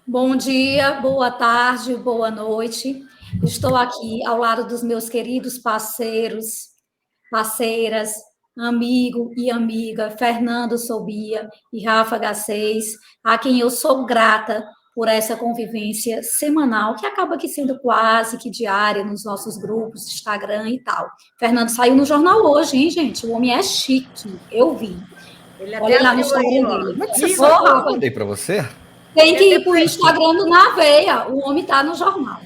Bom dia, boa tarde, boa noite. Estou aqui ao lado dos meus queridos parceiros, parceiras, amigo e amiga Fernando Sobia e Rafa H6, a quem eu sou grata por essa convivência semanal, que acaba aqui sendo quase que diária nos nossos grupos, Instagram e tal. Fernando saiu no jornal hoje, hein, gente? O homem é chique, eu vi. Ele até Olha lá no abriu aí, Instagram ó. dele. Como é que você Ô, sabe? Eu Rafa, mandei para você? tem Ele que até ir para o Instagram do Na Veia. O homem está no jornal.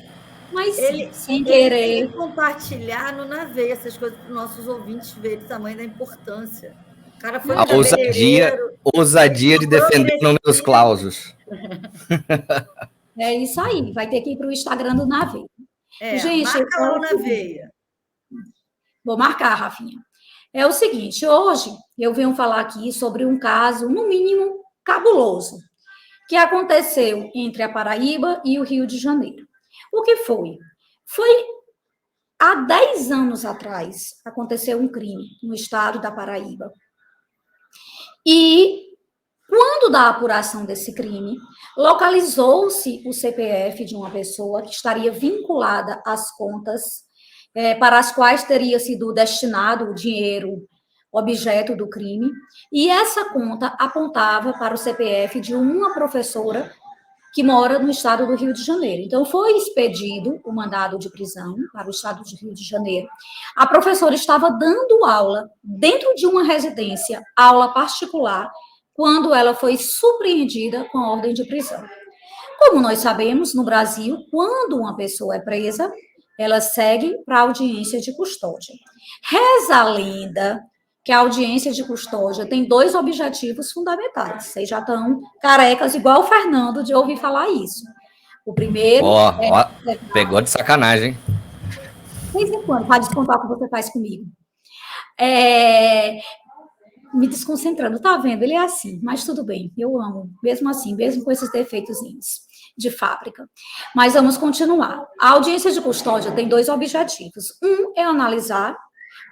Mas sim, ele, sem ele tem que querer. compartilhar no Navê essas coisas para os nossos ouvintes verem o tamanho da importância. O cara foi Não, no A ousadia, cabeleireiro, ousadia de defender os meus progressivo. clausos. é isso aí. Vai ter que ir para o Instagram do Na Veia. Gente, é Marca lá o o na seguinte. veia. Vou marcar, Rafinha. É o seguinte, hoje eu venho falar aqui sobre um caso, no mínimo, cabuloso, que aconteceu entre a Paraíba e o Rio de Janeiro. O que foi? Foi há 10 anos atrás, aconteceu um crime no estado da Paraíba. E quando da apuração desse crime, localizou-se o CPF de uma pessoa que estaria vinculada às contas para as quais teria sido destinado o dinheiro objeto do crime, e essa conta apontava para o CPF de uma professora que mora no estado do Rio de Janeiro. Então, foi expedido o mandado de prisão para o estado do Rio de Janeiro. A professora estava dando aula dentro de uma residência, aula particular, quando ela foi surpreendida com a ordem de prisão. Como nós sabemos, no Brasil, quando uma pessoa é presa, ela segue para a audiência de custódia. Reza a lenda que a audiência de custódia tem dois objetivos fundamentais. Vocês já estão carecas, igual o Fernando, de ouvir falar isso. O primeiro Ó, é, pegou de sacanagem. de vez em quando, para descontar o que você faz comigo. É, me desconcentrando, tá vendo? Ele é assim, mas tudo bem, eu amo, mesmo assim, mesmo com esses defeitos de fábrica. Mas vamos continuar. A audiência de custódia tem dois objetivos. Um é analisar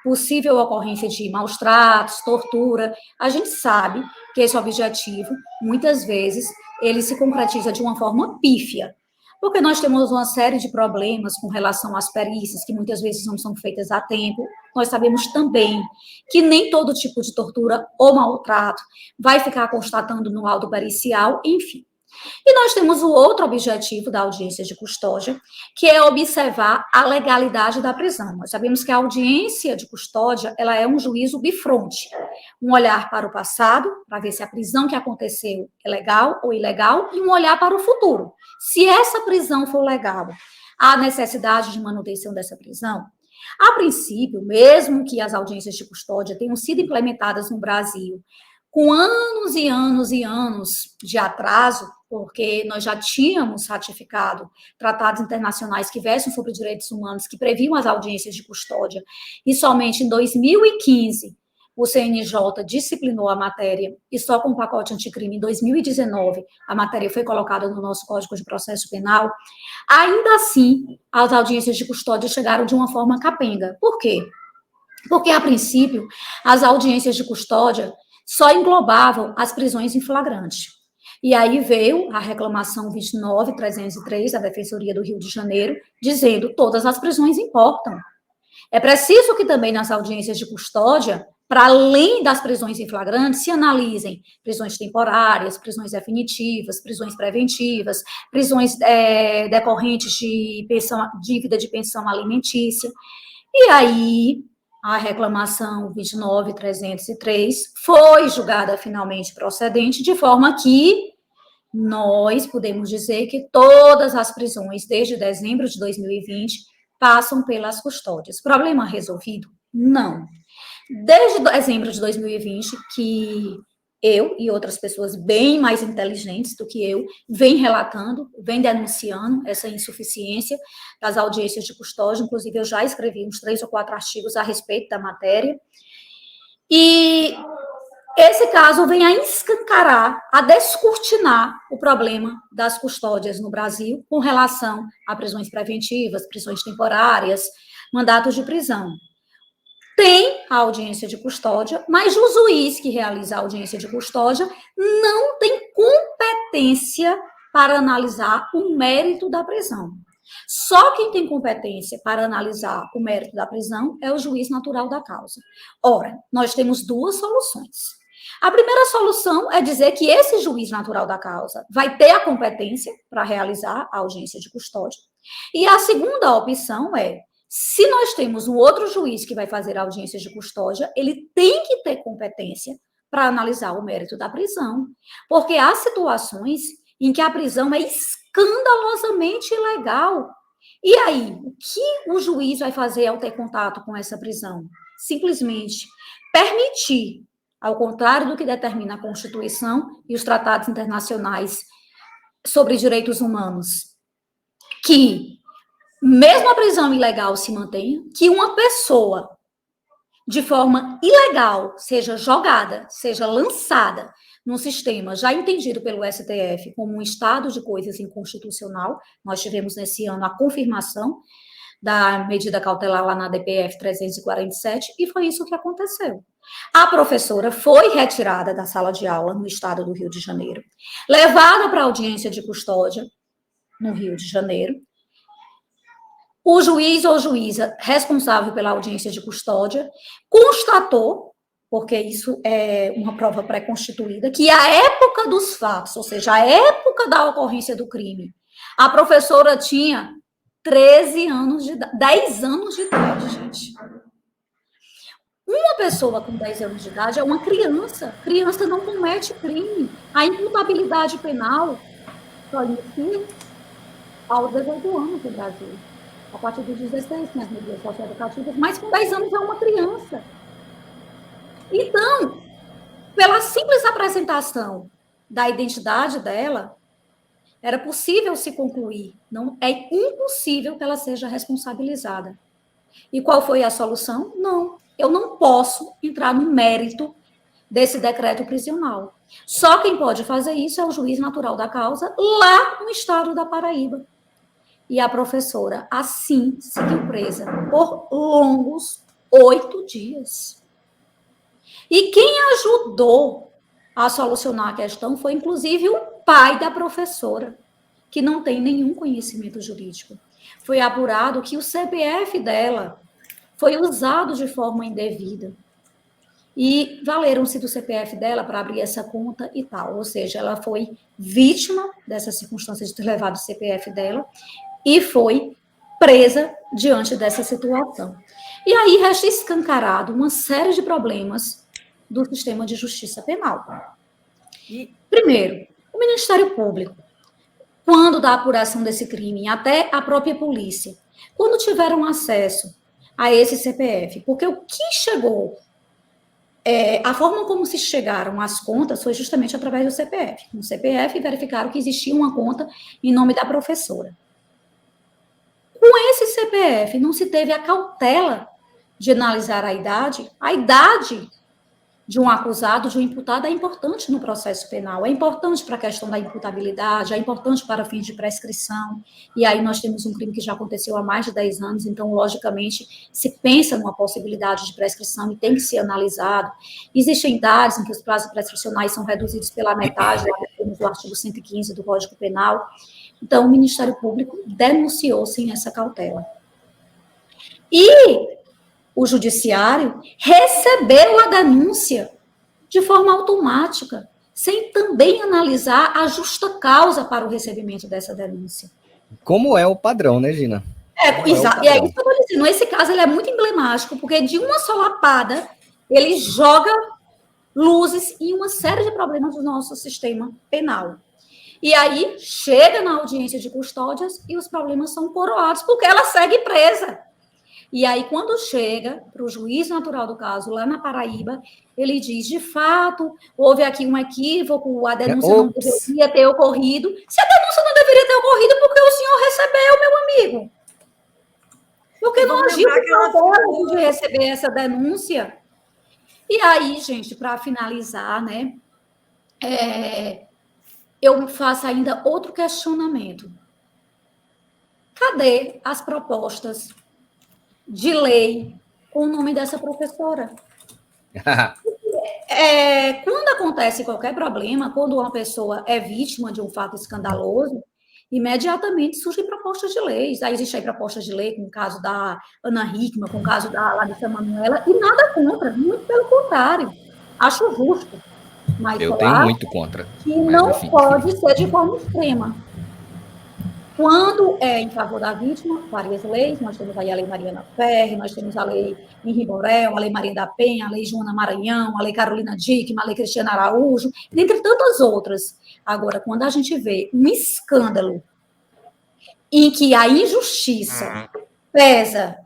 possível ocorrência de maus tratos, tortura. A gente sabe que esse objetivo, muitas vezes, ele se concretiza de uma forma pífia, porque nós temos uma série de problemas com relação às perícias, que muitas vezes não são feitas a tempo. Nós sabemos também que nem todo tipo de tortura ou maltrato vai ficar constatando no laudo pericial, enfim. E nós temos o outro objetivo da audiência de custódia, que é observar a legalidade da prisão. Nós sabemos que a audiência de custódia, ela é um juízo bifronte, um olhar para o passado, para ver se a prisão que aconteceu é legal ou ilegal, e um olhar para o futuro. Se essa prisão for legal, há necessidade de manutenção dessa prisão? A princípio, mesmo que as audiências de custódia tenham sido implementadas no Brasil com anos e anos e anos de atraso, porque nós já tínhamos ratificado tratados internacionais que versam sobre direitos humanos, que previam as audiências de custódia, e somente em 2015 o CNJ disciplinou a matéria, e só com o pacote anticrime em 2019 a matéria foi colocada no nosso Código de Processo Penal. Ainda assim, as audiências de custódia chegaram de uma forma capenga. Por quê? Porque, a princípio, as audiências de custódia só englobavam as prisões em flagrante. E aí veio a reclamação 29.303 da Defensoria do Rio de Janeiro, dizendo que todas as prisões importam. É preciso que também nas audiências de custódia, para além das prisões em flagrante, se analisem prisões temporárias, prisões definitivas, prisões preventivas, prisões decorrentes de pensão, dívida de pensão alimentícia. E aí, a reclamação 29.303 foi julgada finalmente procedente, de forma que nós podemos dizer que todas as prisões, desde dezembro de 2020, passam pelas custódias. Problema resolvido? Não. Desde dezembro de 2020, que eu e outras pessoas bem mais inteligentes do que eu vêm relatando, vêm denunciando essa insuficiência das audiências de custódia. Inclusive, eu já escrevi uns 3 ou 4 artigos a respeito da matéria. E esse caso vem a escancarar, a descortinar o problema das custódias no Brasil com relação a prisões preventivas, prisões temporárias, mandatos de prisão. Tem a audiência de custódia, mas o juiz que realiza a audiência de custódia não tem competência para analisar o mérito da prisão. Só quem tem competência para analisar o mérito da prisão é o juiz natural da causa. Ora, nós temos duas soluções. A primeira solução é dizer que esse juiz natural da causa vai ter a competência para realizar a audiência de custódia. E a segunda opção é, se nós temos um outro juiz que vai fazer a audiência de custódia, ele tem que ter competência para analisar o mérito da prisão. Porque há situações em que a prisão é escandalosamente ilegal. E aí, o que o juiz vai fazer ao ter contato com essa prisão? Simplesmente permitir, ao contrário do que determina a Constituição e os tratados internacionais sobre direitos humanos, que mesmo a prisão ilegal se mantenha, que uma pessoa, de forma ilegal, seja jogada, seja lançada num sistema já entendido pelo STF como um estado de coisas inconstitucional. Nós tivemos nesse ano a confirmação da medida cautelar lá na DPF 347, e foi isso que aconteceu. A professora foi retirada da sala de aula no estado do Rio de Janeiro, levada para a audiência de custódia no Rio de Janeiro. O juiz ou juíza responsável pela audiência de custódia constatou, porque isso é uma prova pré-constituída, que a época dos fatos, ou seja, a época da ocorrência do crime, a professora tinha 13 anos de idade, 10 anos de idade, gente. Uma pessoa com 10 anos de idade é uma criança. Criança não comete crime. A imputabilidade penal só inicia aos 18 anos no Brasil. A partir dos 16, nas medidas socioeducativas, mas com 10 anos é uma criança. Então, pela simples apresentação da identidade dela, era possível se concluir, não é impossível que ela seja responsabilizada. E qual foi a solução? Não, eu não posso entrar no mérito desse decreto prisional. Só quem pode fazer isso é o juiz natural da causa, lá no estado da Paraíba. E a professora, assim, seguiu presa por longos 8 dias. E quem ajudou a solucionar a questão foi, inclusive, o pai da professora, que não tem nenhum conhecimento jurídico. Foi apurado que o CPF dela foi usado de forma indevida. E valeram-se do CPF dela para abrir essa conta e tal. Ou seja, ela foi vítima dessa circunstância de ter levado o CPF dela e foi presa diante dessa situação. E aí resta escancarado uma série de problemas do sistema de justiça penal. Primeiro, o Ministério Público, quando da apuração desse crime, até a própria polícia, quando tiveram acesso a esse CPF, porque o que chegou, a forma como se chegaram às contas foi justamente através do CPF. No CPF, verificaram que existia uma conta em nome da professora. Com esse CPF, não se teve a cautela de analisar a idade de um acusado, de um imputado, é importante no processo penal, é importante para a questão da imputabilidade, é importante para fins de prescrição, e aí nós temos um crime que já aconteceu há mais de 10 anos, então, logicamente, se pensa numa possibilidade de prescrição e tem que ser analisado. Existem idades em que os prazos prescricionais são reduzidos pela metade, lá temos o artigo 115 do Código Penal, então o Ministério Público denunciou sem essa cautela. E o judiciário recebeu a denúncia de forma automática, sem também analisar a justa causa para o recebimento dessa denúncia. Como é o padrão, né, Gina? Exato. E é isso que eu estou dizendo. Esse caso ele é muito emblemático, porque de uma só lapada, ele joga luzes em uma série de problemas do nosso sistema penal. E aí, chega na audiência de custódias e os problemas são coroados, porque ela segue presa. E aí, quando chega para o juiz natural do caso, lá na Paraíba, ele diz, de fato, houve aqui um equívoco, a denúncia não deveria ter ocorrido. Se a denúncia não deveria ter ocorrido, por que o senhor recebeu, meu amigo? Porque não agiu com de receber essa denúncia. E aí, gente, para finalizar, né, eu faço ainda outro questionamento. Cadê as propostas de lei com o nome dessa professora? Quando acontece qualquer problema, quando uma pessoa é vítima de um fato escandaloso, imediatamente surgem propostas de leis. Aí existe aí propostas de lei, com o caso da Ana Hickman, com o caso da Larissa Manoela, e nada contra, muito pelo contrário. Acho justo. Mas Eu eu tenho acho muito contra. que Mas não enfim. pode ser de forma extrema. Quando é em favor da vítima, várias leis, nós temos aí a Lei Mariana Ferri, nós temos a Lei Henri Borel, a Lei Maria da Penha, a Lei Joana Maranhão, a Lei Carolina Dickmann, a Lei Cristiana Araújo, dentre tantas outras. Agora, quando a gente vê um escândalo em que a injustiça pesa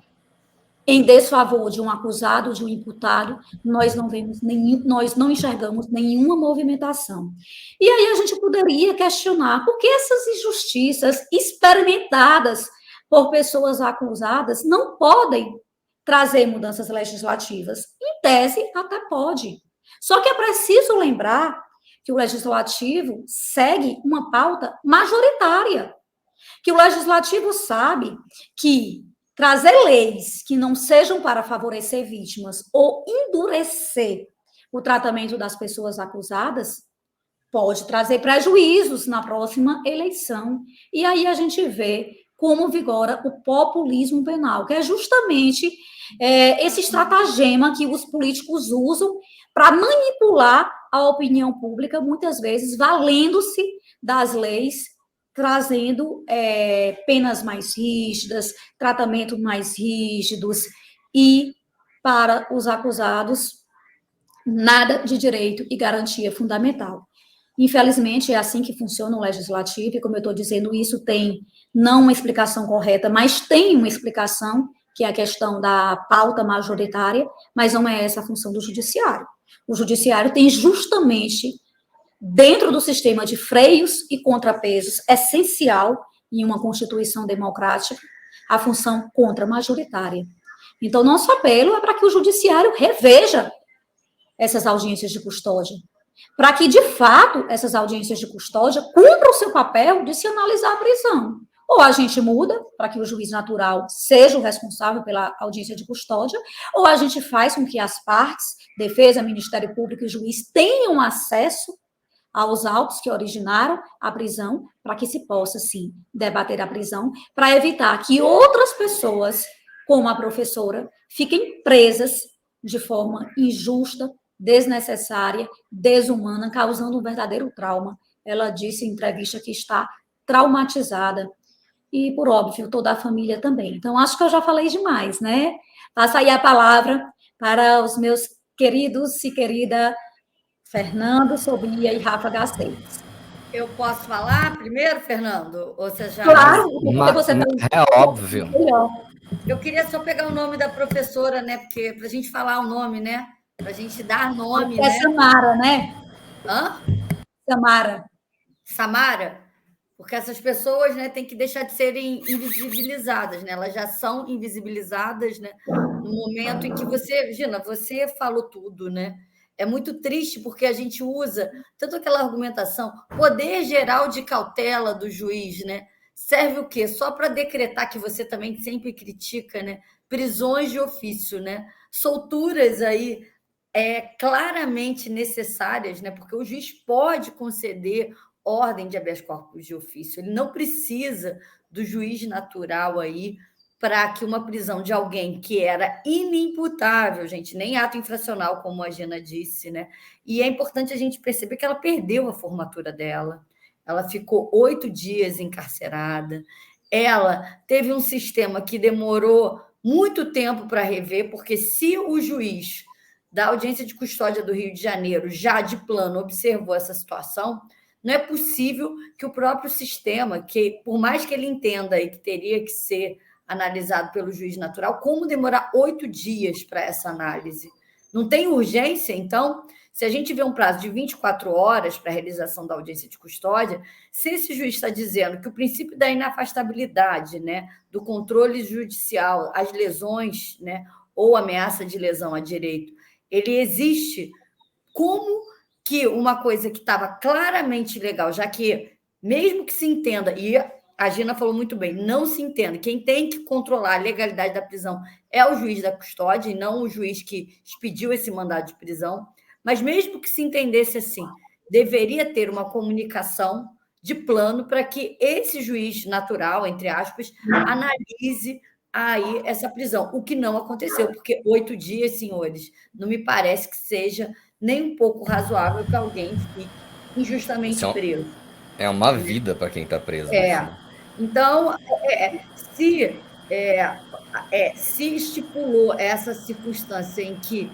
em desfavor de um acusado, de um imputado, nós não enxergamos nenhuma movimentação. E aí a gente poderia questionar por que essas injustiças experimentadas por pessoas acusadas não podem trazer mudanças legislativas. Em tese, até pode. Só que é preciso lembrar que o legislativo segue uma pauta majoritária, que o legislativo sabe que trazer leis que não sejam para favorecer vítimas ou endurecer o tratamento das pessoas acusadas pode trazer prejuízos na próxima eleição. E aí a gente vê como vigora o populismo penal, que é justamente esse estratagema que os políticos usam para manipular a opinião pública, muitas vezes valendo-se das leis, trazendo penas mais rígidas, tratamentos mais rígidos, e para os acusados, nada de direito e garantia fundamental. Infelizmente, é assim que funciona o legislativo, e como eu estou dizendo, isso tem não uma explicação correta, mas tem uma explicação, que é a questão da pauta majoritária, mas não é essa a função do judiciário. O judiciário tem justamente, dentro do sistema de freios e contrapesos, essencial em uma constituição democrática, a função contra-majoritária. Então, nosso apelo é para que o judiciário reveja essas audiências de custódia, para que, de fato, essas audiências de custódia cumpram o seu papel de se analisar a prisão. Ou a gente muda para que o juiz natural seja o responsável pela audiência de custódia, ou a gente faz com que as partes, defesa, Ministério Público e juiz, tenham acesso aos autos que originaram a prisão, para que se possa, sim, debater a prisão, para evitar que outras pessoas, como a professora, fiquem presas de forma injusta, desnecessária, desumana, causando um verdadeiro trauma. Ela disse em entrevista que está traumatizada. E, por óbvio, toda a família também. Então, acho que eu já falei demais, né? Passa aí a palavra para os meus queridos e querida Fernando, Sobia e Rafa Gasteiz. Eu posso falar primeiro, Fernando? Ou você já... Claro, porque você É óbvio. Eu queria só pegar o nome da professora, né? Porque para a gente falar o nome, né? Para a gente dar nome, é né? Samara, né? Hã? Samara. Samara? Porque essas pessoas, né, têm que deixar de serem invisibilizadas, né? Elas já são invisibilizadas, né? No momento em que você, Gina, você falou tudo, né? É muito triste porque a gente usa tanto aquela argumentação, poder geral de cautela do juiz, né? Serve o quê? Só para decretar, que você também sempre critica, né? Prisões de ofício, né? Solturas aí claramente necessárias, né? Porque o juiz pode conceder ordem de habeas corpus de ofício, ele não precisa do juiz natural aí para que uma prisão de alguém que era inimputável, gente, nem ato infracional, como a Gina disse, né? E é importante a gente perceber que ela perdeu a formatura dela, ela ficou 8 dias encarcerada, ela teve um sistema que demorou muito tempo para rever, porque se o juiz da audiência de custódia do Rio de Janeiro já de plano observou essa situação, não é possível que o próprio sistema, que por mais que ele entenda aí que teria que ser analisado pelo juiz natural, como demorar 8 dias para essa análise? Não tem urgência, então? Se a gente vê um prazo de 24 horas para a realização da audiência de custódia, se esse juiz está dizendo que o princípio da inafastabilidade, né, do controle judicial, as lesões, né, ou ameaça de lesão a direito, ele existe, como que uma coisa que estava claramente legal, já que, mesmo que se entenda, e a Gina falou muito bem, não se entenda, quem tem que controlar a legalidade da prisão é o juiz da custódia, e não o juiz que expediu esse mandado de prisão, Mas mesmo que se entendesse assim, deveria ter uma comunicação de plano para que esse juiz natural, entre aspas, analise aí essa prisão, o que não aconteceu, porque 8 dias, senhores, não me parece que seja nem um pouco razoável que alguém fique injustamente preso. É uma vida para quem está preso. Então, se estipulou essa circunstância em que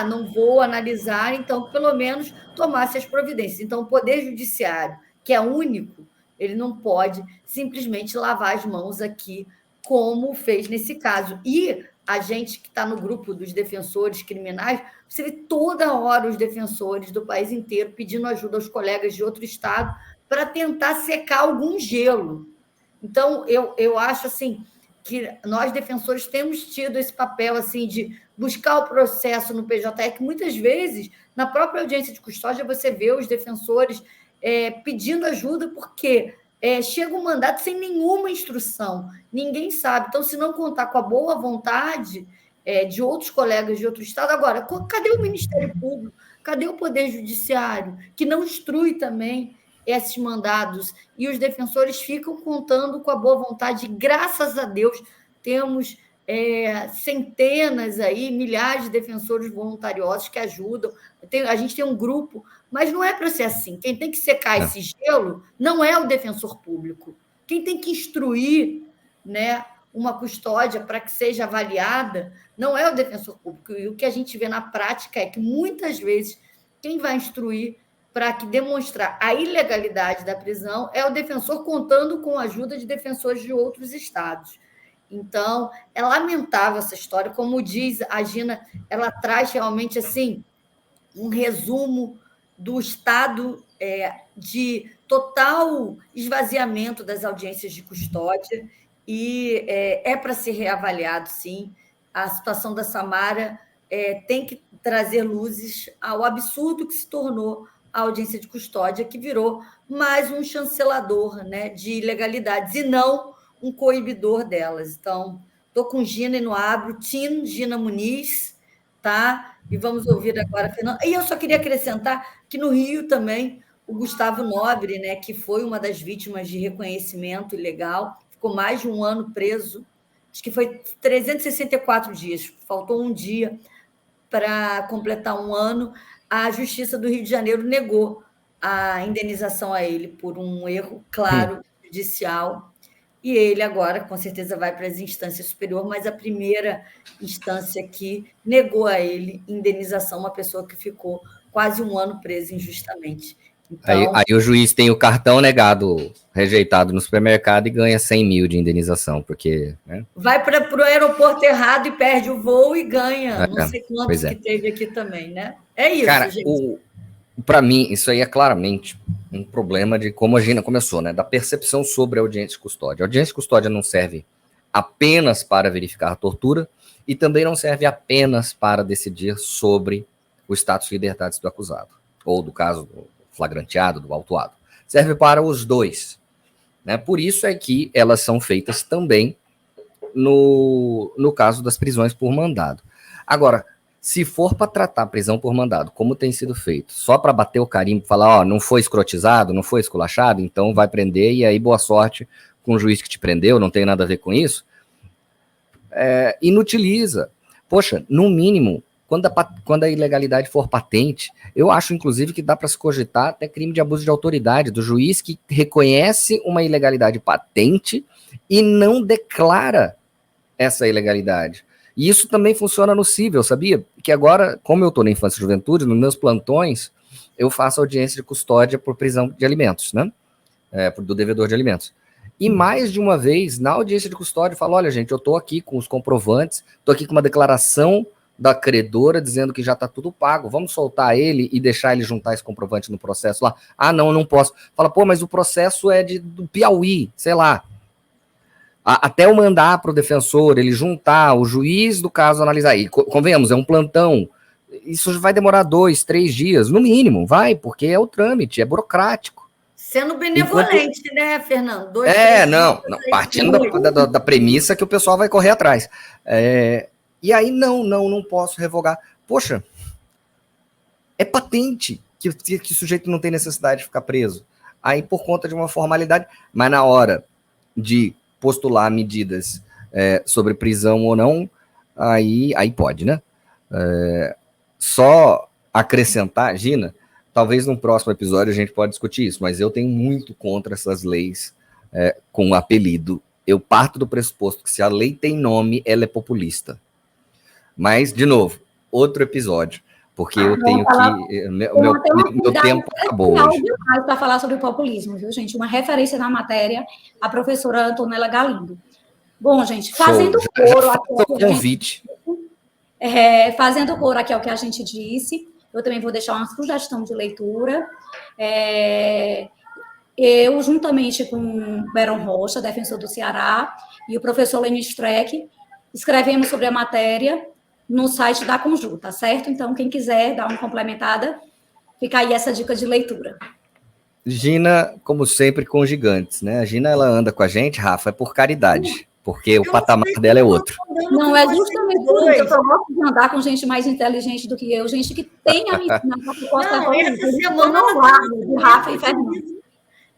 não vou analisar, então, pelo menos, tomasse as providências. Então, o Poder Judiciário, que é único, ele não pode simplesmente lavar as mãos aqui, como fez nesse caso. E a gente que está no grupo dos defensores criminais, você vê toda hora os defensores do país inteiro pedindo ajuda aos colegas de outro estado para tentar secar algum gelo. Então, eu acho assim que nós, defensores, temos tido esse papel assim, de buscar o processo no PJE, que muitas vezes, na própria audiência de custódia, você vê os defensores pedindo ajuda, porque chega um mandato sem nenhuma instrução, ninguém sabe. Então, se não contar com a boa vontade de outros colegas de outro estado, agora, cadê o Ministério Público? Cadê o Poder Judiciário, que não instrui também esses mandados? E os defensores ficam contando com a boa vontade. Graças a Deus, temos centenas aí, milhares de defensores voluntariosos que ajudam. A gente tem um grupo, mas não é para ser assim. Quem tem que secar esse gelo não é o defensor público. Quem tem que instruir, né, uma custódia para que seja avaliada não é o defensor público. E o que a gente vê na prática é que, muitas vezes, quem vai instruir para que demonstrar a ilegalidade da prisão é o defensor, contando com a ajuda de defensores de outros estados. Então, é lamentável essa história. Como diz a Gina, ela traz realmente assim um resumo do estado de total esvaziamento das audiências de custódia, e para ser reavaliado, sim. A situação da Samara tem que trazer luzes ao absurdo que se tornou a audiência de custódia, que virou mais um chancelador, né, de ilegalidades, e não um coibidor delas. Então, estou com Gina e não abro, Tim Gina Muniz, tá? E vamos ouvir agora a Fernanda. E eu só queria acrescentar que no Rio também o Gustavo Nobre, né, que foi uma das vítimas de reconhecimento ilegal, ficou mais de um ano preso, acho que foi 364 dias, faltou um dia para completar um ano. A Justiça do Rio de Janeiro negou a indenização a ele por um erro claro judicial, e ele agora, com certeza, vai para as instâncias superiores, mas a primeira instância que negou a ele indenização, uma pessoa que ficou quase um ano presa injustamente. Então, aí o juiz tem o cartão negado, rejeitado no supermercado, e ganha 100 mil de indenização, porque... Né? Vai para o aeroporto errado e perde o voo e ganha, não sei quantos que teve aqui também, né? É isso, cara, gente. Para mim, isso aí é claramente um problema de como a Gina começou, né? Da percepção sobre a audiência de custódia. A audiência de custódia não serve apenas para verificar a tortura e também não serve apenas para decidir sobre o status de liberdade do acusado, ou do caso do flagranteado, do autuado. Serve para os dois, né? Por isso é que elas são feitas também no caso das prisões por mandado. Agora, se for para tratar a prisão por mandado, como tem sido feito, só para bater o carimbo e falar, não foi escrotizado, não foi esculachado, então vai prender, e aí boa sorte com o juiz que te prendeu, não tem nada a ver com isso, inutiliza. Poxa, no mínimo, quando a ilegalidade for patente, eu acho, inclusive, que dá para se cogitar até crime de abuso de autoridade, do juiz que reconhece uma ilegalidade patente e não declara essa ilegalidade. E isso também funciona no cível, sabia? Que agora, como eu estou na infância e juventude, nos meus plantões, eu faço audiência de custódia por prisão de alimentos, né? Do devedor de alimentos. E mais de uma vez, na audiência de custódia, eu falo, olha, gente, eu estou aqui com os comprovantes, estou aqui com uma declaração da credora dizendo que já está tudo pago, vamos soltar ele e deixar ele juntar esse comprovante no processo lá? Ah, não posso. Fala, pô, mas o processo é do Piauí, sei lá. Até eu mandar para o defensor, ele juntar, o juiz do caso analisar. E convenhamos, é um plantão. Isso vai demorar 2, 3 dias, no mínimo, vai, porque é o trâmite, é burocrático. Sendo benevolente, né, Fernando? 2, 3 não, partindo da premissa que o pessoal vai correr atrás. E aí, não posso revogar. Poxa, é patente que o sujeito não tem necessidade de ficar preso. Aí, por conta de uma formalidade, mas na hora de postular medidas sobre prisão ou não, aí pode, né? Só acrescentar, Gina, talvez num próximo episódio a gente pode discutir isso, mas eu tenho muito contra essas leis com apelido. Eu parto do pressuposto que se a lei tem nome, ela é populista. Mas, de novo, outro episódio, porque eu tenho que... Meu tempo acabou hoje. Para falar sobre o populismo, viu, gente? Uma referência na matéria, a professora Antonella Galindo. Bom, gente, fazendo coro aqui ao convite. Fazendo coro aqui ao que a gente disse, eu também vou deixar uma sugestão de leitura. Eu, juntamente com Beron Rocha, defensor do Ceará, e o professor Lênio Streck, escrevemos sobre a matéria no site da Conjunta, certo? Então, quem quiser dar uma complementada, fica aí essa dica de leitura. Gina, como sempre, com gigantes, né? A Gina, ela anda com a gente, Rafa, por caridade, porque o patamar dela é outro. Não, é justamente por isso que eu gosto de andar com gente mais inteligente do que eu, gente que tem a minha proposta. Não, essa semana de Rafa e Fernando.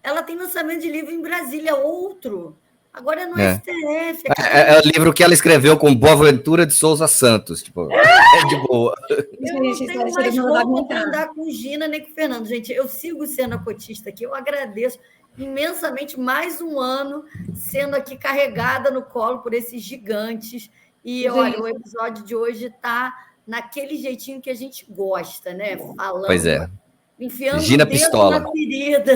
Ela tem lançamento de livro em Brasília, outro. Agora no STF. É o livro que ela escreveu com Boaventura de Souza Santos. Tipo, de boa. Eu não tenho mais roupa para andar com Gina nem com o Fernando. Gente, eu sigo sendo a cotista aqui. Eu agradeço imensamente mais um ano sendo aqui carregada no colo por esses gigantes. E, olha, o episódio de hoje está naquele jeitinho que a gente gosta, né? Falando... Pois é. Enfiando Gina o dedo Pistola na ferida.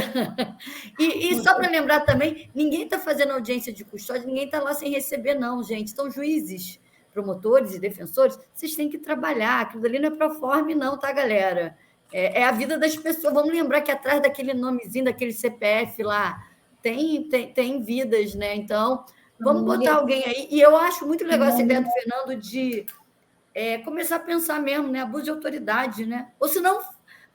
E só para lembrar também, ninguém está fazendo audiência de custódia, ninguém está lá sem receber, não, gente. Então, juízes, promotores e defensores, vocês têm que trabalhar. Aquilo ali não é proforme, não, tá, galera? É a vida das pessoas. Vamos lembrar que atrás daquele nomezinho, daquele CPF lá, tem vidas, né? Então, vamos botar alguém aí. E eu acho muito legal essa ideia do Fernando de começar a pensar mesmo, né? Abuso de autoridade, né? Ou se não...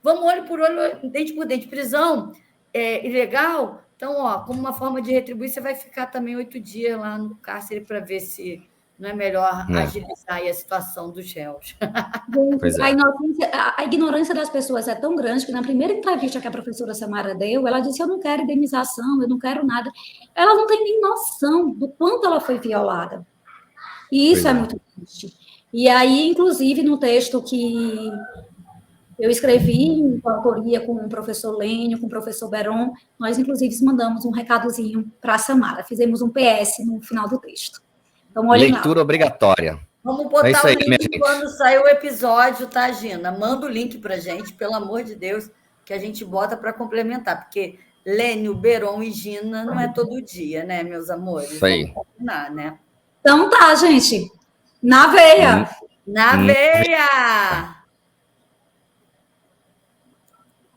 Vamos olho por olho, dente por dente. Prisão ilegal. Então, como uma forma de retribuir, você vai ficar também 8 dias lá no cárcere para ver se não é melhor agilizar aí a situação dos réus. A ignorância das pessoas é tão grande que na primeira entrevista que a professora Samara deu, ela disse, eu não quero indenização, eu não quero nada. Ela não tem nem noção do quanto ela foi violada. E isso é muito triste. E aí, inclusive, no texto que... eu escrevi em autoria com o professor Lênio, com o professor Beron, nós, inclusive, mandamos um recadozinho para a Samara, fizemos um PS no final do texto. Então, leitura obrigatória. Vamos botar o link quando sair o episódio, tá, Gina? Manda o link para a gente, pelo amor de Deus, que a gente bota para complementar, porque Lênio, Beron e Gina não é todo dia, né, meus amores? Isso aí. Vamos combinar, né? Então tá, gente. Na veia! Na veia!